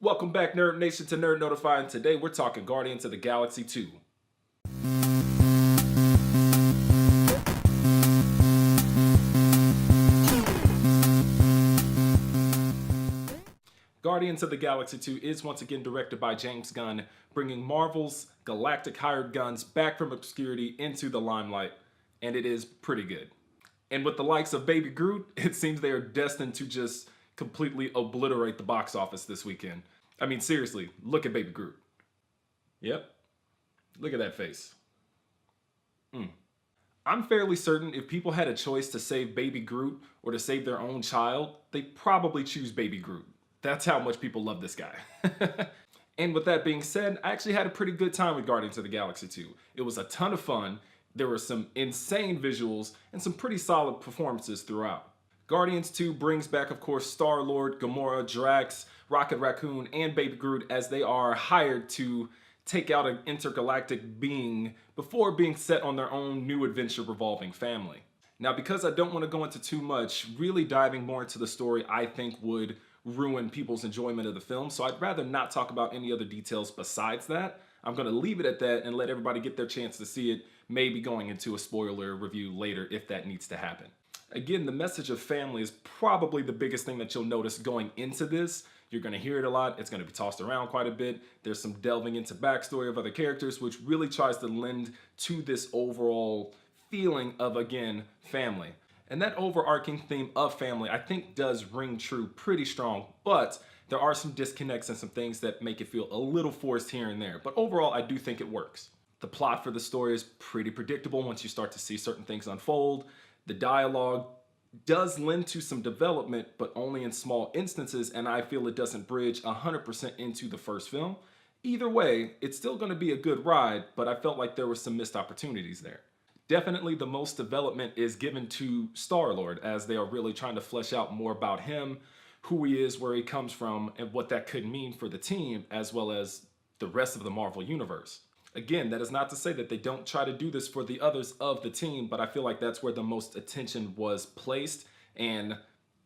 Welcome back, Nerd Nation, to Nerd Notify, and today we're talking Guardians of the Galaxy 2. Guardians of the Galaxy 2 is once again directed by James Gunn, bringing Marvel's galactic hired guns back from obscurity into the limelight, and it is pretty good. And with the likes of Baby Groot, it seems they are destined to just completely obliterate the box office this weekend. I mean, seriously, look at Baby Groot. Yep, look at that face. I'm fairly certain if people had a choice to save Baby Groot or to save their own child, they'd probably choose Baby Groot. That's how much people love this guy. And with that being said, I actually had a pretty good time with Guardians of the Galaxy 2. It was a ton of fun. There were some insane visuals and some pretty solid performances throughout. Guardians 2 brings back, of course, Star-Lord, Gamora, Drax, Rocket Raccoon, and Baby Groot as they are hired to take out an intergalactic being before being set on their own new adventure revolving family. Now, because I don't want to go into too much, really diving more into the story I think would ruin people's enjoyment of the film, so I'd rather not talk about any other details besides that. I'm going to leave it at that and let everybody get their chance to see it, maybe going into a spoiler review later if that needs to happen. Again, the message of family is probably the biggest thing that you'll notice going into this. You're going to hear it a lot. It's going to be tossed around quite a bit. There's some delving into backstory of other characters, which really tries to lend to this overall feeling of, again, family. And that overarching theme of family, I think, does ring true pretty strong, but there are some disconnects and some things that make it feel a little forced here and there. But overall, I do think it works. The plot for the story is pretty predictable once you start to see certain things unfold. The dialogue does lend to some development, but only in small instances, and I feel it doesn't bridge 100% into the first film. Either way, it's still going to be a good ride, but I felt like there were some missed opportunities there. Definitely the most development is given to Star-Lord, as they are really trying to flesh out more about him, who he is, where he comes from, and what that could mean for the team, as well as the rest of the Marvel Universe. Again, that is not to say that they don't try to do this for the others of the team, but I feel like that's where the most attention was placed, and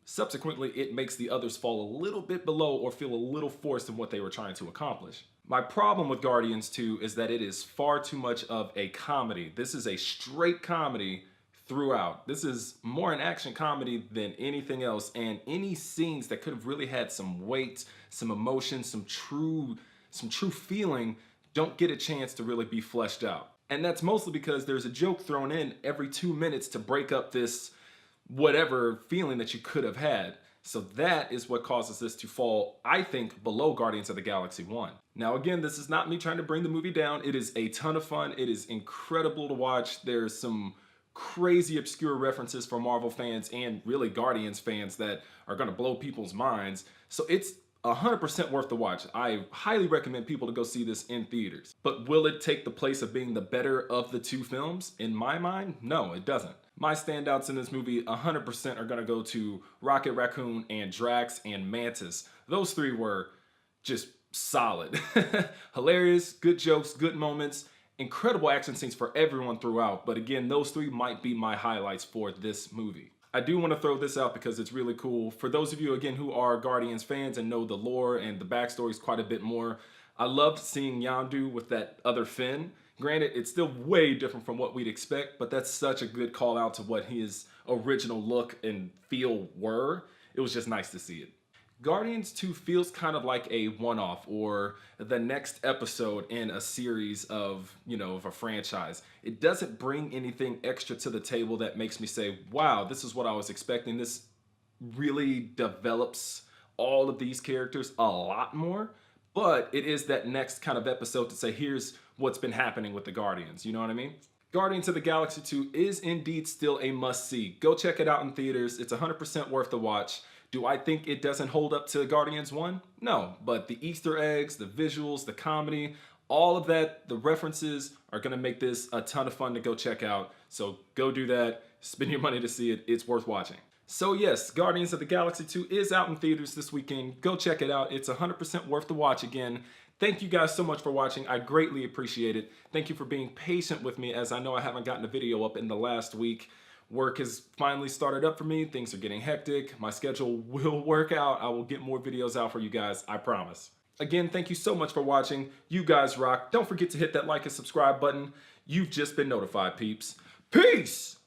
subsequently it makes the others fall a little bit below or feel a little forced in what they were trying to accomplish. My problem with Guardians 2 is that it is far too much of a comedy. This is a straight comedy throughout. This is more an action comedy than anything else, and any scenes that could have really had some weight, some emotion, some true feeling don't get a chance to really be fleshed out. And that's mostly because there's a joke thrown in every 2 minutes to break up this whatever feeling that you could have had. So that is what causes this to fall, I think, below Guardians of the Galaxy 1. Now again, this is not me trying to bring the movie down. It is a ton of fun. It is incredible to watch. There's some crazy obscure references for Marvel fans and really Guardians fans that are going to blow people's minds. So it's 100% worth the watch. I highly recommend people to go see this in theaters. But will it take the place of being the better of the two films? In my mind, no, it doesn't. My standouts in this movie 100% are going to go to Rocket Raccoon and Drax and Mantis. Those three were just solid. Hilarious, good jokes, good moments, incredible action scenes for everyone throughout. But again, those three might be my highlights for this movie. I do want to throw this out because it's really cool. For those of you, again, who are Guardians fans and know the lore and the backstories quite a bit more, I loved seeing Yondu with that other fin. Granted, it's still way different from what we'd expect, but that's such a good call out to what his original look and feel were. It was just nice to see it. Guardians 2 feels kind of like a one-off or the next episode in a series of, of a franchise. It doesn't bring anything extra to the table that makes me say, wow, this is what I was expecting. This really develops all of these characters a lot more, but it is that next kind of episode to say, here's what's been happening with the Guardians. You know what I mean? Guardians of the Galaxy 2 is indeed still a must-see. Go check it out in theaters. It's 100% worth the watch. Do I think it doesn't hold up to Guardians 1? No, but the Easter eggs, the visuals, the comedy, all of that, the references are going to make this a ton of fun to go check out. So go do that. Spend your money to see it. It's worth watching. So yes, Guardians of the Galaxy 2 is out in theaters this weekend. Go check it out. It's 100% worth the watch again. Thank you guys so much for watching. I greatly appreciate it. Thank you for being patient with me, as I know I haven't gotten a video up in the last week. Work has finally started up for me. Things are getting hectic. My schedule will work out. I will get more videos out for you guys, I promise. Again, thank you so much for watching. You guys rock. Don't forget to hit that like and subscribe button. You've just been notified, peeps. Peace!